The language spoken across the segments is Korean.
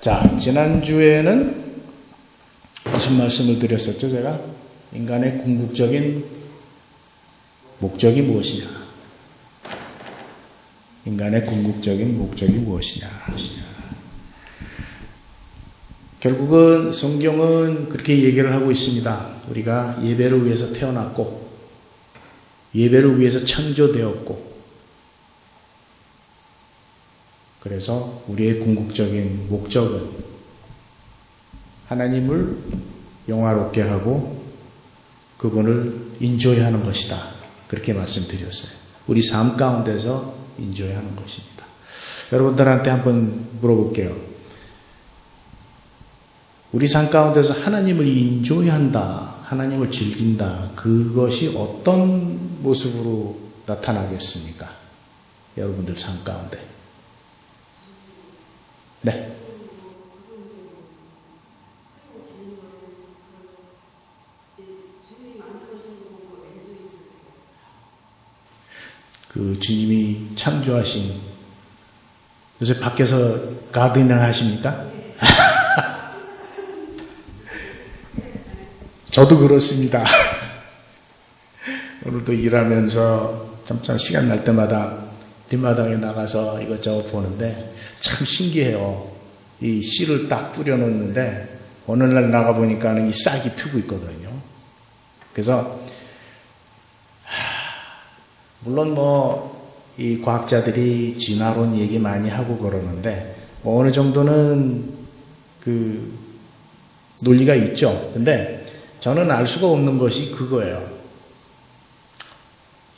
자, 지난주에는 무슨 말씀을 드렸었죠, 제가? 인간의 궁극적인 목적이 무엇이냐? 인간의 궁극적인 목적이 무엇이냐? 결국은 성경은 그렇게 얘기를 하고 있습니다. 우리가 예배를 위해서 태어났고, 예배를 위해서 창조되었고, 그래서 우리의 궁극적인 목적은 하나님을 영화롭게 하고 그분을 인조해하는 것이다. 그렇게 말씀드렸어요. 우리 삶 가운데서 인조해하는 것입니다. 여러분들한테 한번 물어볼게요. 우리 삶 가운데서 하나님을 인조해한다, 하나님을 즐긴다, 그것이 어떤 모습으로 나타나겠습니까? 여러분들 삶 가운데. 네. 그 주님이 창조하신, 요새 밖에서 가드닝 하십니까? 저도 그렇습니다. 오늘도 일하면서 잠깐 시간 날 때마다 뒷마당에 나가서 이것저것 보는데 참 신기해요. 이 씨를 딱 뿌려놓는데 어느 날 나가보니까 이 싹이 트고 있거든요. 그래서 물론 이 과학자들이 진화론 얘기 많이 하고 그러는데 어느 정도는 그 논리가 있죠. 근데 저는 알 수가 없는 것이 그거예요.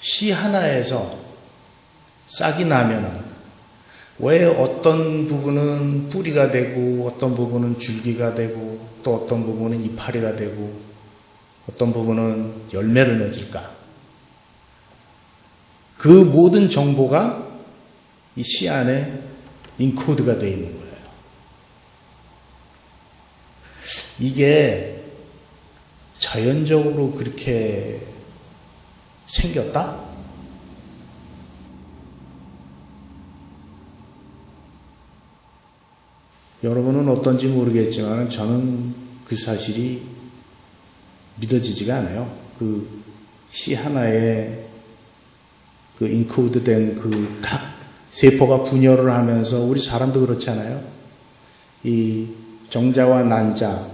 씨 하나에서 싹이 나면은 왜 어떤 부분은 뿌리가 되고 어떤 부분은 줄기가 되고 또 어떤 부분은 이파리가 되고 어떤 부분은 열매를 맺을까? 그 모든 정보가 이 씨 안에 인코드가 되어 있는 거예요. 이게 자연적으로 그렇게 생겼다? 여러분은 어떤지 모르겠지만 저는 그 사실이 믿어지지가 않아요. 그 씨 하나에 그 인코드된 그 각 세포가 분열을 하면서 우리 사람도 그렇잖아요. 이 정자와 난자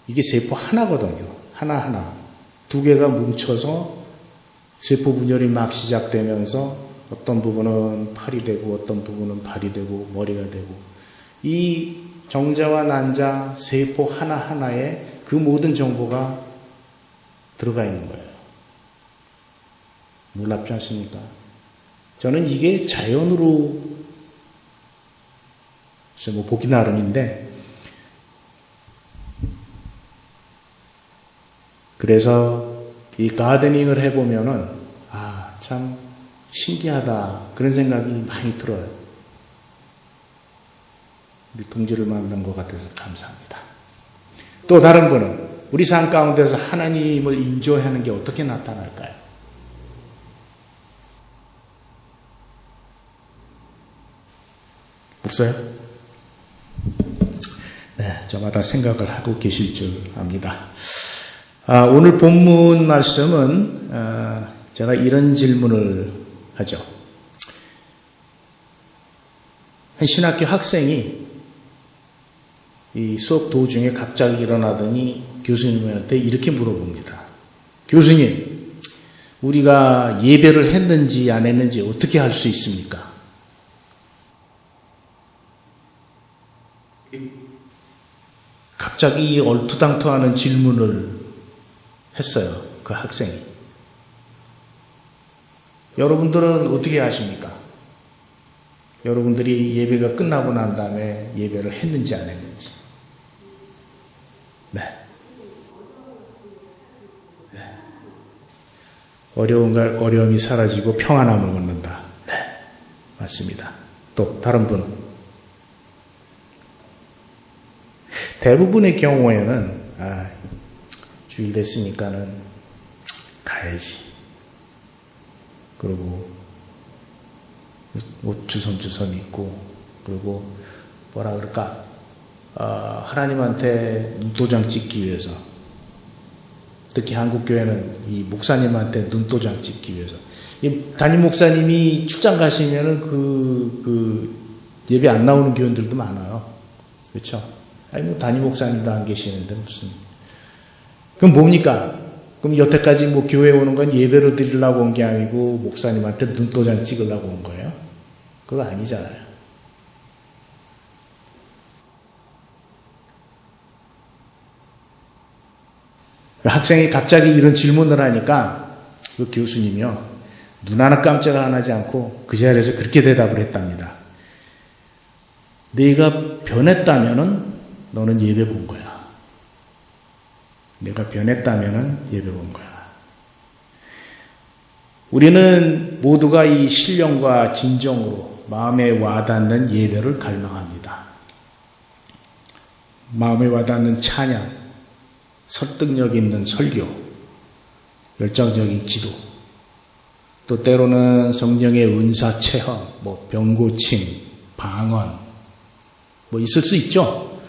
이게 세포 하나거든요. 하나하나 두 개가 뭉쳐서 세포 분열이 막 시작되면서 어떤 부분은 팔이 되고 어떤 부분은 발이 되고 머리가 되고 이 정자와 난자 세포 하나하나에 그 모든 정보가 들어가 있는 거예요. 놀랍지 않습니까? 저는 이게 자연으로 보기 나름인데 그래서 이 가드닝을 해보면은 참 신기하다 그런 생각이 많이 들어요. 우리 동지를 만난 것 같아서 감사합니다. 또 다른 분은 우리 삶 가운데서 하나님을 인조하는 게 어떻게 나타날까요? 없어요? 네, 저마다 생각을 하고 계실 줄 압니다. 오늘 본문 말씀은 제가 이런 질문을 하죠. 한 신학교 학생이 이 수업 도중에 갑자기 일어나더니 교수님한테 이렇게 물어봅니다. 교수님, 우리가 예배를 했는지 안 했는지 어떻게 할 수 있습니까? 갑자기 얼토당토하는 질문을 했어요. 그 학생이. 여러분들은 어떻게 아십니까? 여러분들이 예배가 끝나고 난 다음에 예배를 했는지 안 했는지. 네. 어려움이 사라지고 평안함을 얻는다. 네. 맞습니다. 또 다른 분. 대부분의 경우에는 주일 됐으니까는 가야지. 그리고 옷 주섬주섬 입고 그리고 뭐라 그럴까 하나님한테 눈도장 찍기 위해서, 특히 한국교회는 이 목사님한테 눈도장 찍기 위해서, 이 담임 목사님이 출장 가시면은 예배 안 나오는 교인들도 많아요. 그렇죠? 아니 뭐 담임 목사님도 안 계시는데 무슨. 그럼 뭡니까? 그럼 여태까지 뭐 교회에 오는 건 예배를 드리려고 온 게 아니고 목사님한테 눈도장 찍으려고 온 거예요? 그거 아니잖아요. 학생이 갑자기 이런 질문을 하니까 그 교수님이요, 눈 하나 깜짝 안 하지 않고 그 자리에서 그렇게 대답을 했답니다. 네가 변했다면은 너는 예배 본 거야. 내가 변했다면은 예배 본 거야. 우리는 모두가 이 신령과 진정으로 마음에 와닿는 예배를 갈망합니다. 마음에 와닿는 찬양, 설득력 있는 설교, 열정적인 기도, 또 때로는 성령의 은사 체험, 뭐 병고침, 방언, 뭐 있을 수 있죠.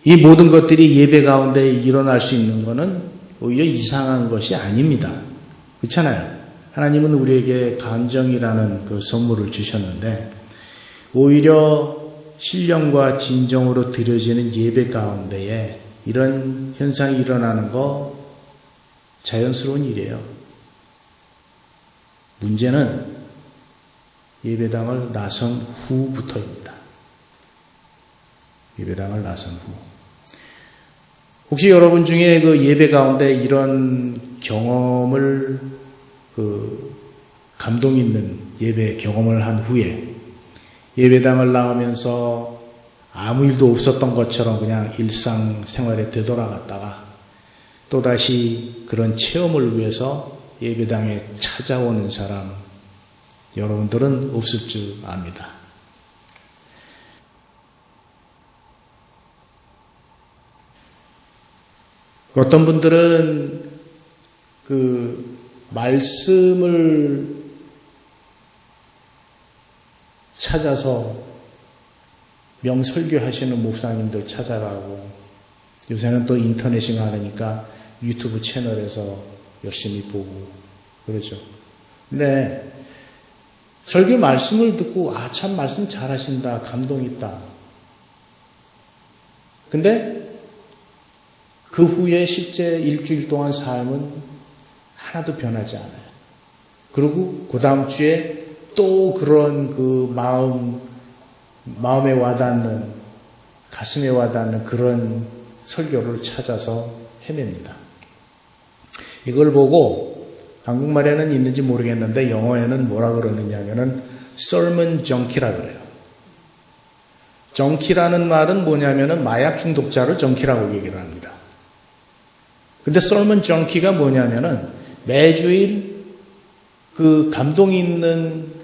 이 모든 것들이 예배 가운데 일어날 수 있는 것은 오히려 이상한 것이 아닙니다. 그렇잖아요. 하나님은 우리에게 감정이라는 그 선물을 주셨는데, 오히려 신령과 진정으로 드려지는 예배 가운데에 이런 현상이 일어나는 거 자연스러운 일이에요. 문제는 예배당을 나선 후부터입니다. 예배당을 나선 후. 혹시 여러분 중에 그 예배 가운데 이런 경험을, 감동 있는 예배 경험을 한 후에 예배당을 나오면서 아무 일도 없었던 것처럼 그냥 일상생활에 되돌아갔다가 또다시 그런 체험을 위해서 예배당에 찾아오는 사람, 여러분들은 없을 줄 압니다. 어떤 분들은 그 말씀을 찾아서 명설교하시는 목사님들 찾아가고, 요새는 또 인터넷이 많으니까 유튜브 채널에서 열심히 보고 그러죠. 근데 설교 말씀을 듣고 참 말씀 잘하신다, 감동 있다. 근데 그 후에 실제 일주일 동안 삶은 하나도 변하지 않아요. 그리고 그 다음 주에 또 그런 그 마음에 와닿는, 가슴에 와닿는 그런 설교를 찾아서 헤맵니다. 이걸 보고 한국말에는 있는지 모르겠는데 영어에는 뭐라 그러느냐면은 sermon junkie라 그래요. 정키라는 말은 뭐냐면은 마약 중독자를 정키라고 얘기를 합니다. 근데 sermon junkie가 뭐냐면은 매주일 그 감동 있는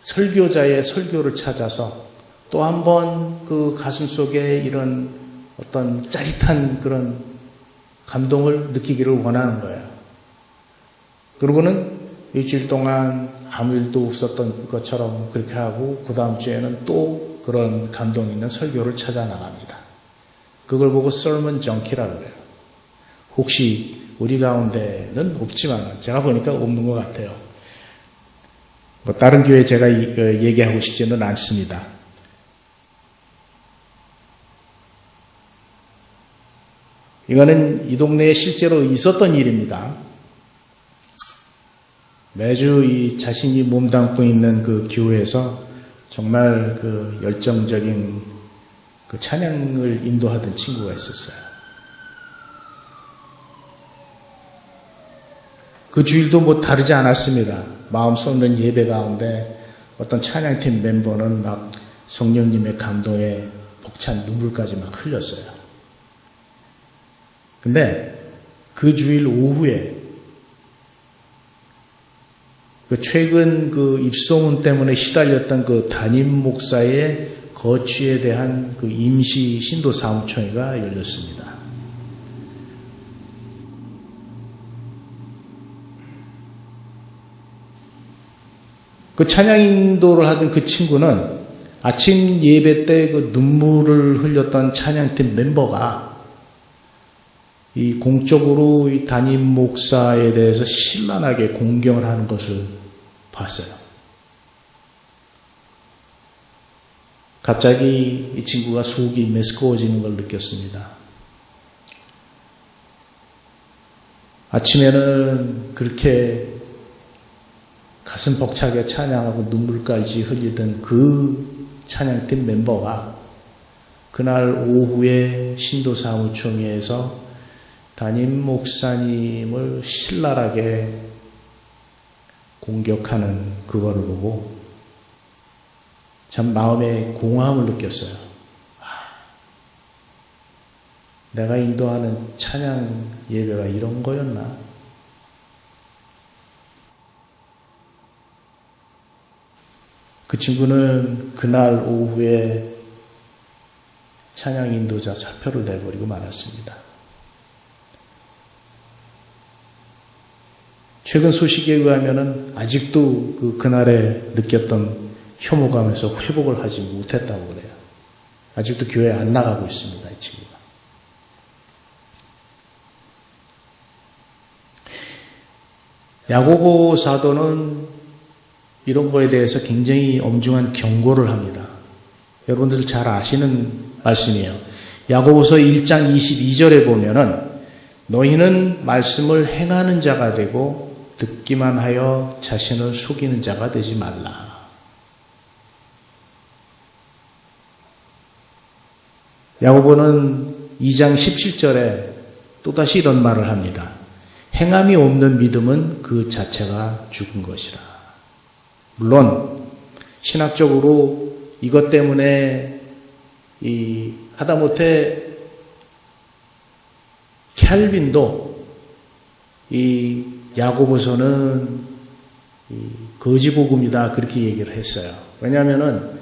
설교자의 설교를 찾아서 또 한 번 그 가슴 속에 이런 어떤 짜릿한 그런 감동을 느끼기를 원하는 거예요. 그러고는 일주일 동안 아무 일도 없었던 것처럼 그렇게 하고 그 다음 주에는 또 그런 감동 있는 설교를 찾아 나갑니다. 그걸 보고 sermon junkie라고 그래요. 혹시 우리 가운데는 없지만 제가 보니까 없는 것 같아요. 뭐 다른 교회 제가 얘기하고 싶지는 않습니다. 이거는 이 동네에 실제로 있었던 일입니다. 매주 이 자신이 몸담고 있는 그 교회에서 정말 그 열정적인 그 찬양을 인도하던 친구가 있었어요. 그 주일도 뭐 다르지 않았습니다. 마음 쏟는 예배 가운데 어떤 찬양팀 멤버는 막 성령님의 감동에 벅찬 눈물까지 막 흘렸어요. 근데 그 주일 오후에 그 최근 그 입소문 때문에 시달렸던 그 담임 목사의 거취에 대한 그 임시 신도 사무총회가 열렸습니다. 그 찬양 인도를 하던 그 친구는 아침 예배 때 그 눈물을 흘렸던 찬양팀 멤버가 이 공적으로 이 담임 목사에 대해서 신랄하게 공경을 하는 것을 봤어요. 갑자기 이 친구가 속이 메스꺼워지는 걸 느꼈습니다. 아침에는 그렇게 가슴 벅차게 찬양하고 눈물까지 흘리던 그 찬양팀 멤버가 그날 오후에 신도사무총회에서 담임 목사님을 신랄하게 공격하는 그거를 보고 참 마음에 공허함을 느꼈어요. 내가 인도하는 찬양 예배가 이런 거였나? 그 친구는 그날 오후에 찬양 인도자 사표를 내버리고 말았습니다. 최근 소식에 의하면은 아직도 그날에 느꼈던 혐오감에서 회복을 하지 못했다고 그래요. 아직도 교회에 안 나가고 있습니다, 이 친구가. 야고보 사도는 이런 거에 대해서 굉장히 엄중한 경고를 합니다. 여러분들 잘 아시는 말씀이에요. 야고보서 1장 22절에 보면은 너희는 말씀을 행하는 자가 되고 듣기만 하여 자신을 속이는 자가 되지 말라. 야고보는 2장 17절에 또다시 이런 말을 합니다. 행함이 없는 믿음은 그 자체가 죽은 것이라. 물론 신학적으로 이것 때문에 하다못해 캘빈도 이 야고보서는 거지복음이다 그렇게 얘기를 했어요. 왜냐하면은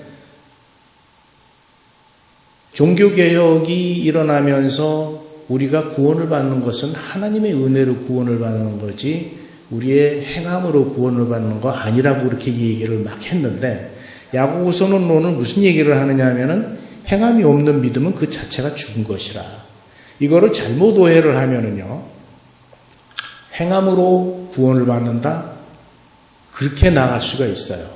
종교개혁이 일어나면서 우리가 구원을 받는 것은 하나님의 은혜로 구원을 받는 거지 우리의 행함으로 구원을 받는 거 아니라고 그렇게 얘기를 막 했는데 야고보서는 오늘 무슨 얘기를 하느냐 하면은 행함이 없는 믿음은 그 자체가 죽은 것이라. 이거를 잘못 오해를 하면은요 행함으로 구원을 받는다? 그렇게 나갈 수가 있어요.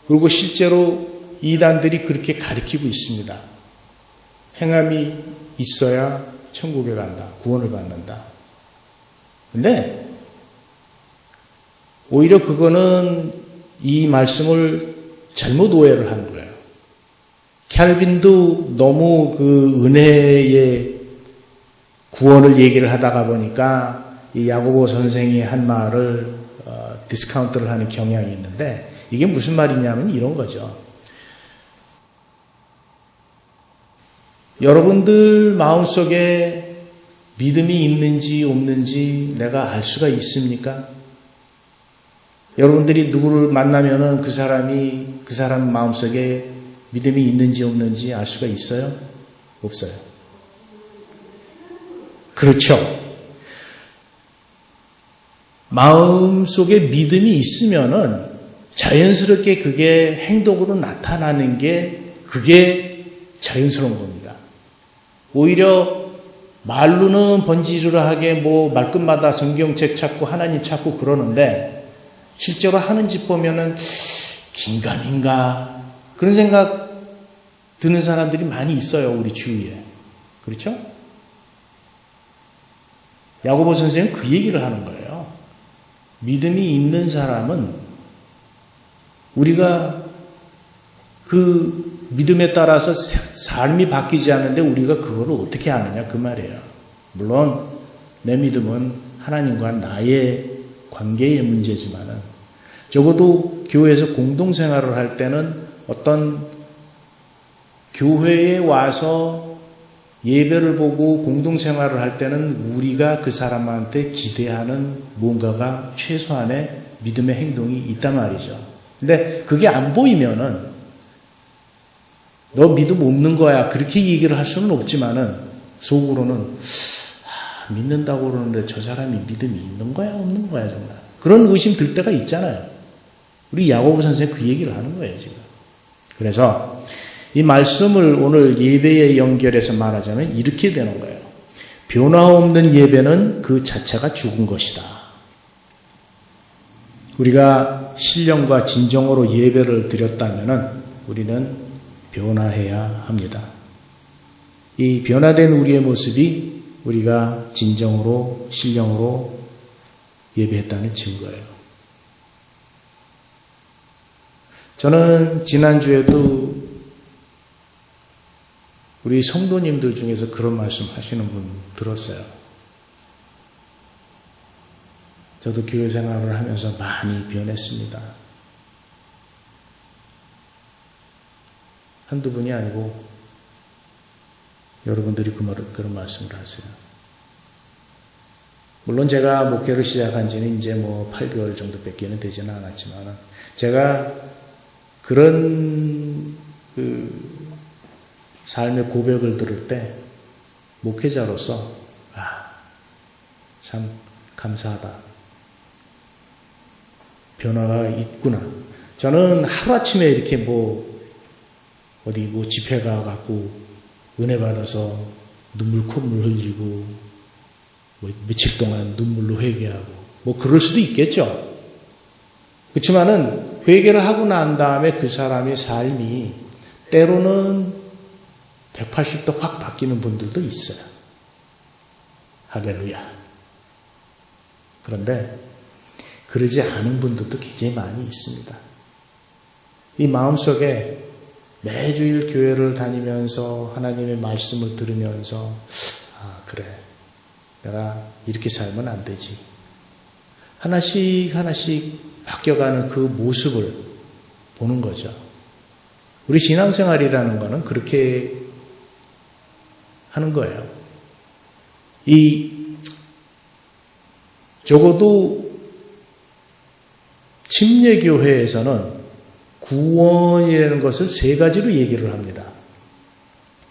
그리고 실제로 이단들이 그렇게 가르치고 있습니다. 행함이 있어야 천국에 간다. 구원을 받는다. 근데 오히려 그거는 이 말씀을 잘못 오해를 한 거예요. 캘빈도 너무 그 은혜의 구원을 얘기를 하다가 보니까 이 야고보 선생이 한 말을 디스카운트를 하는 경향이 있는데 이게 무슨 말이냐면 이런 거죠. 여러분들 마음속에 믿음이 있는지 없는지 내가 알 수가 있습니까? 여러분들이 누구를 만나면은 그 사람 마음속에 믿음이 있는지 없는지 알 수가 있어요? 없어요. 그렇죠. 마음속에 믿음이 있으면은 자연스럽게 그게 행동으로 나타나는 게 그게 자연스러운 겁니다. 오히려 말로는 번지르르하게 말끝마다 성경책 찾고 하나님 찾고 그러는데 실제로 하는 짓 보면은 긴가민가 그런 생각 드는 사람들이 많이 있어요. 우리 주위에. 그렇죠? 야고보 선생님은 그 얘기를 하는 거예요. 믿음이 있는 사람은 우리가 그 믿음에 따라서 삶이 바뀌지 않는데 우리가 그거를 어떻게 아느냐 그 말이에요. 물론 내 믿음은 하나님과 나의 관계의 문제지만은 적어도 교회에서 공동생활을 할 때는 어떤 교회에 와서 예배를 보고 공동생활을 할 때는 우리가 그 사람한테 기대하는 뭔가가 최소한의 믿음의 행동이 있단 말이죠. 근데 그게 안 보이면은 너 믿음 없는 거야 그렇게 얘기를 할 수는 없지만은 속으로는 믿는다고 그러는데 저 사람이 믿음이 있는 거야 없는 거야 정말 그런 의심 들 때가 있잖아요. 우리 야고보 선생님 그 얘기를 하는 거예요 지금. 그래서 이 말씀을 오늘 예배에 연결해서 말하자면 이렇게 되는 거예요. 변화 없는 예배는 그 자체가 죽은 것이다. 우리가 신령과 진정으로 예배를 드렸다면 우리는 변화해야 합니다. 이 변화된 우리의 모습이 우리가 진정으로 신령으로 예배했다는 증거예요. 저는 지난주에도 우리 성도님들 중에서 그런 말씀 하시는 분 들었어요. 저도 교회 생활을 하면서 많이 변했습니다. 한두 분이 아니고 여러분들이 그런 말씀을 하세요. 물론 제가 목회를 시작한 지는 이제 8개월 정도밖에 되지는 않았지만 제가 그런 삶의 고백을 들을 때 목회자로서 참 감사하다. 변화가 있구나. 저는 하루아침에 이렇게 어디 집회 가갖고 은혜 받아서 눈물 콧물 흘리고 며칠 동안 눈물로 회개하고 그럴 수도 있겠죠. 그렇지만은 회개를 하고 난 다음에 그 사람의 삶이 때로는 180도 확 바뀌는 분들도 있어요. 할렐루야. 그런데 그러지 않은 분들도 굉장히 많이 있습니다. 이 마음속에 매주일 교회를 다니면서 하나님의 말씀을 들으면서 그래, 내가 이렇게 살면 안 되지. 하나씩 바뀌어가는 그 모습을 보는 거죠. 우리 신앙생활이라는 거는 그렇게 하는 거예요. 적어도 침례교회에서는 구원이라는 것을 3가지로 얘기를 합니다.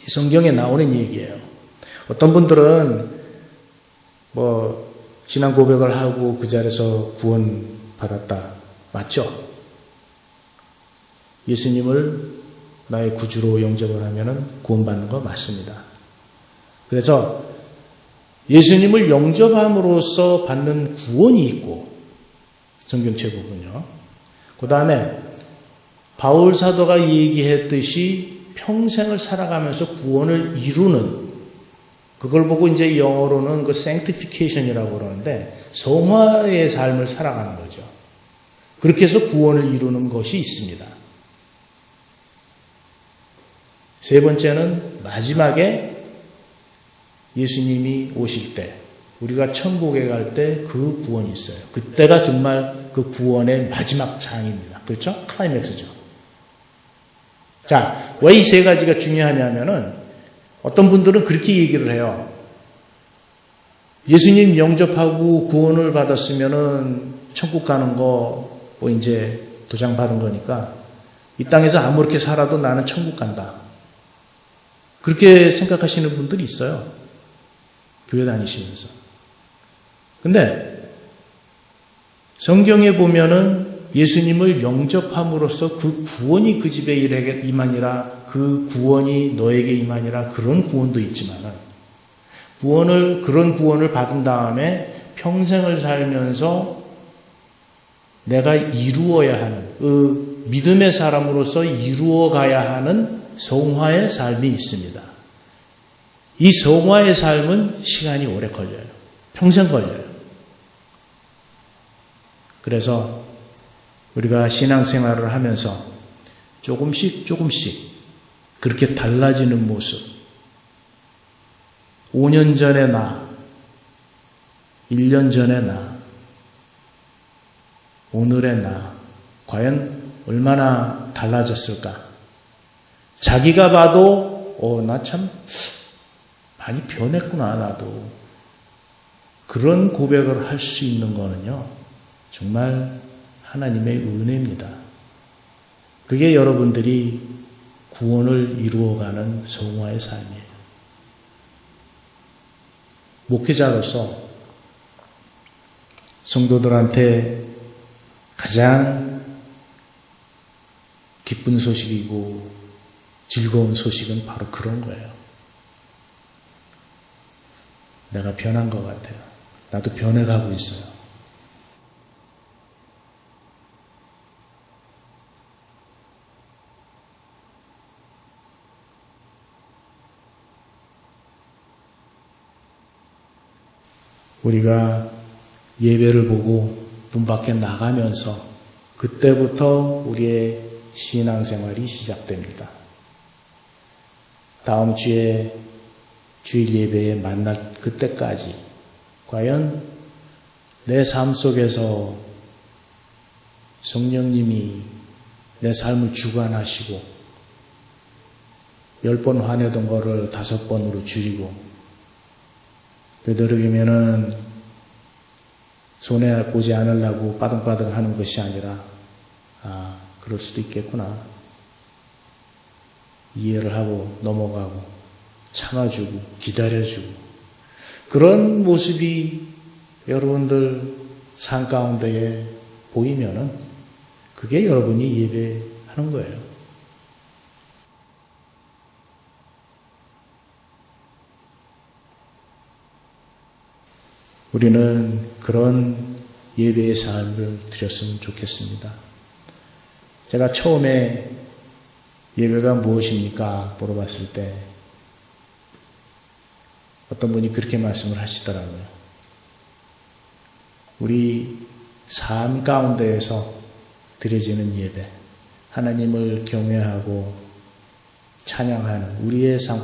이 성경에 나오는 얘기예요. 어떤 분들은 신앙 고백을 하고 그 자리에서 구원 받았다. 맞죠? 예수님을 나의 구주로 영접을 하면 구원받는 거 맞습니다. 그래서 예수님을 영접함으로써 받는 구원이 있고 성경책 보면요. 그 다음에 바울 사도가 얘기했듯이 평생을 살아가면서 구원을 이루는, 그걸 보고 이제 영어로는 sanctification이라고 그러는데 성화의 삶을 살아가는 거죠. 그렇게 해서 구원을 이루는 것이 있습니다. 3번째는 마지막에 예수님이 오실 때, 우리가 천국에 갈 때 그 구원이 있어요. 그때가 정말 그 구원의 마지막 장입니다. 그렇죠? 클라이맥스죠. 자, 왜 이 3가지가 중요하냐면은 어떤 분들은 그렇게 얘기를 해요. 예수님 영접하고 구원을 받았으면은 천국 가는 거 이제 도장 받은 거니까 이 땅에서 아무렇게 살아도 나는 천국 간다. 그렇게 생각하시는 분들이 있어요. 교회 다니시면서. 근데 성경에 보면은 예수님을 영접함으로써 그 구원이 그 집에 임하니라, 그 구원이 너에게 임하니라, 그런 구원도 있지만은 그런 구원을 받은 다음에 평생을 살면서 내가 이루어야 하는, 그 믿음의 사람으로서 이루어가야 하는 성화의 삶이 있습니다. 이 성화의 삶은 시간이 오래 걸려요. 평생 걸려요. 그래서 우리가 신앙생활을 하면서 조금씩 그렇게 달라지는 모습, 5년 전의 나, 1년 전의 나, 오늘의 나, 과연 얼마나 달라졌을까? 자기가 봐도 나 참 많이 변했구나, 나도. 그런 고백을 할 수 있는 거는요, 정말 하나님의 은혜입니다. 그게 여러분들이 구원을 이루어가는 성화의 삶이에요. 목회자로서 성도들한테 가장 기쁜 소식이고 즐거운 소식은 바로 그런 거예요. 내가 변한 것 같아요. 나도 변해가고 있어요. 우리가 예배를 보고 문 밖에 나가면서 그때부터 우리의 신앙생활이 시작됩니다. 다음 주에 주일 예배에 만날 그때까지 과연 내 삶 속에서 성령님이 내 삶을 주관하시고 10번 화내던 거를 5번으로 줄이고 되도록이면은 손해 보지 않으려고 빠등빠등 하는 것이 아니라 그럴 수도 있겠구나. 이해를 하고 넘어가고 참아주고 기다려주고 그런 모습이 여러분들 삶 가운데에 보이면은 그게 여러분이 예배하는 거예요. 우리는 그런 예배의 삶을 드렸으면 좋겠습니다. 제가 처음에 예배가 무엇입니까? 물어봤을 때 어떤 분이 그렇게 말씀을 하시더라고요. 우리 삶 가운데에서 드려지는 예배, 하나님을 경외하고 찬양하는 우리의 삶,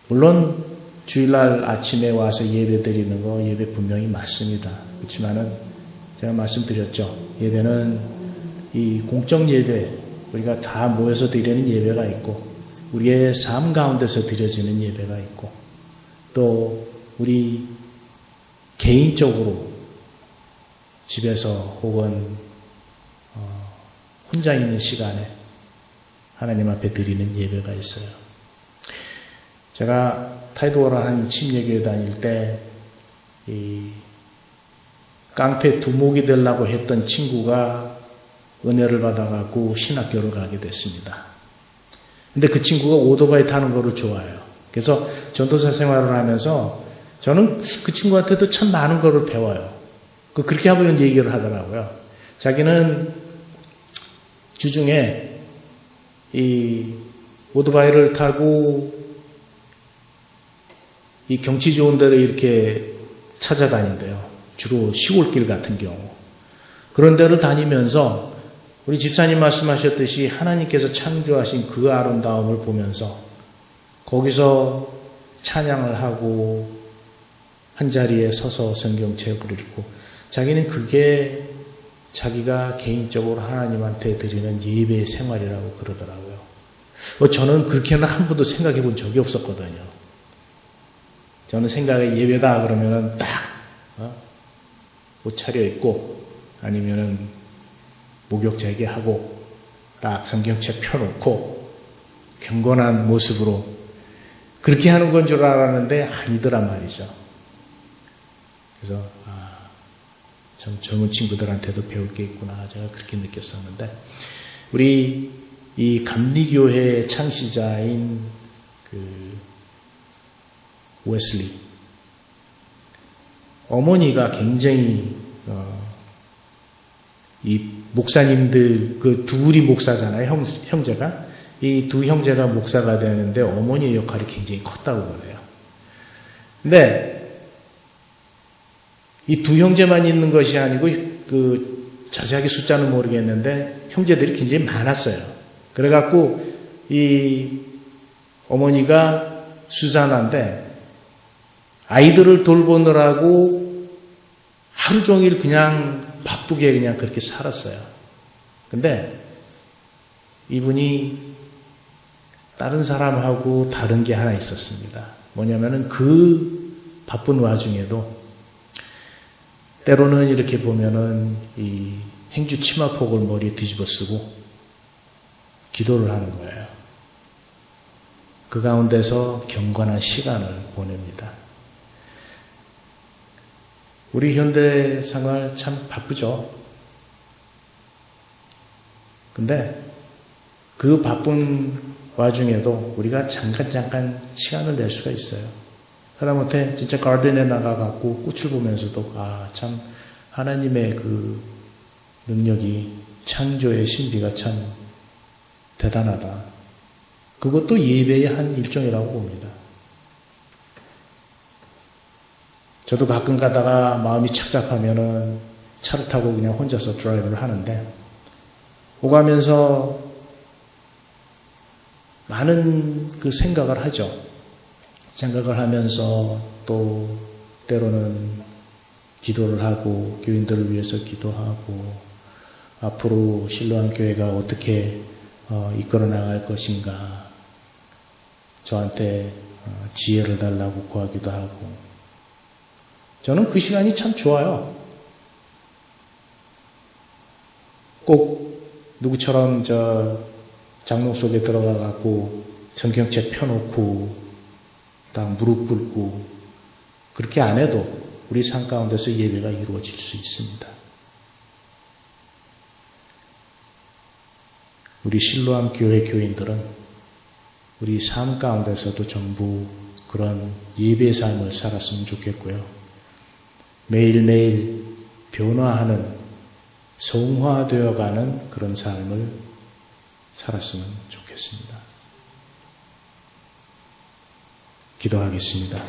물론 주일날 아침에 와서 예배 드리는 거 예배 분명히 맞습니다. 그렇지만은 제가 말씀드렸죠. 예배는 이 공적 예배, 우리가 다 모여서 드리는 예배가 있고 우리의 삶 가운데서 드려지는 예배가 있고 또 우리 개인적으로 집에서 혹은 혼자 있는 시간에 하나님 앞에 드리는 예배가 있어요. 제가 타이도어라는 침례교회 다닐 때 이 깡패 두목이 되려고 했던 친구가 은혜를 받아갖고 신학교를 가게 됐습니다. 근데 그 친구가 오토바이 타는 거를 좋아해요. 그래서 전도사 생활을 하면서 저는 그 친구한테도 참 많은 거를 배워요. 그렇게 하고 얘기를 하더라고요. 자기는 주중에 이 오토바이를 타고 이 경치 좋은 데를 이렇게 찾아다닌대요. 주로 시골길 같은 경우. 그런 데를 다니면서 우리 집사님 말씀하셨듯이 하나님께서 창조하신 그 아름다움을 보면서 거기서 찬양을 하고 한자리에 서서 성경책을 읽고 자기는 그게 자기가 개인적으로 하나님한테 드리는 예배의 생활이라고 그러더라고요. 저는 그렇게는 한 번도 생각해 본 적이 없었거든요. 저는 생각에 예배다 그러면은 딱 옷 차려입고 아니면은 목욕 재개하고 딱 성경책 펴놓고 경건한 모습으로 그렇게 하는 건 줄 알았는데 아니더란 말이죠. 그래서 참 젊은 친구들한테도 배울 게 있구나 제가 그렇게 느꼈었는데 우리 이 감리교회 창시자인 그 웨슬리 어머니가 굉장히 이 목사님들 그 둘이 목사잖아요. 형제가 이 두 형제가 목사가 되는데 어머니의 역할이 굉장히 컸다고 그래요. 근데 이 두 형제만 있는 것이 아니고 그 자세하게 숫자는 모르겠는데 형제들이 굉장히 많았어요. 그래갖고 이 어머니가 수산한데 아이들을 돌보느라고 하루 종일 그냥 바쁘게 그냥 그렇게 살았어요. 근데 이분이 다른 사람하고 다른 게 하나 있었습니다. 뭐냐면은 그 바쁜 와중에도 때로는 이렇게 보면은 이 행주 치마폭을 머리에 뒤집어 쓰고 기도를 하는 거예요. 그 가운데서 경건한 시간을 보냅니다. 우리 현대 생활 참 바쁘죠. 근데 그 바쁜 와중에도 우리가 잠깐 시간을 낼 수가 있어요. 하다못해 진짜 가든에 나가갖고 꽃을 보면서도 참 하나님의 그 능력이 창조의 신비가 참 대단하다. 그것도 예배의 한 일종이라고 봅니다. 저도 가끔 가다가 마음이 착잡하면은 차를 타고 그냥 혼자서 드라이브를 하는데 오가면서 많은 그 생각을 하죠. 생각을 하면서 또 때로는 기도를 하고 교인들을 위해서 기도하고 앞으로 실로암 교회가 어떻게 이끌어 나갈 것인가 저한테 지혜를 달라고 구하기도 하고 저는 그 시간이 참 좋아요. 꼭 누구처럼 장롱 속에 들어가 갖고 성경책 펴놓고 딱 무릎 꿇고 그렇게 안 해도 우리 삶 가운데서 예배가 이루어질 수 있습니다. 우리 실로암 교회 교인들은 우리 삶 가운데서도 전부 그런 예배의 삶을 살았으면 좋겠고요. 매일매일 변화하는 성화되어가는 그런 삶을 살았으면 좋겠습니다. 기도하겠습니다.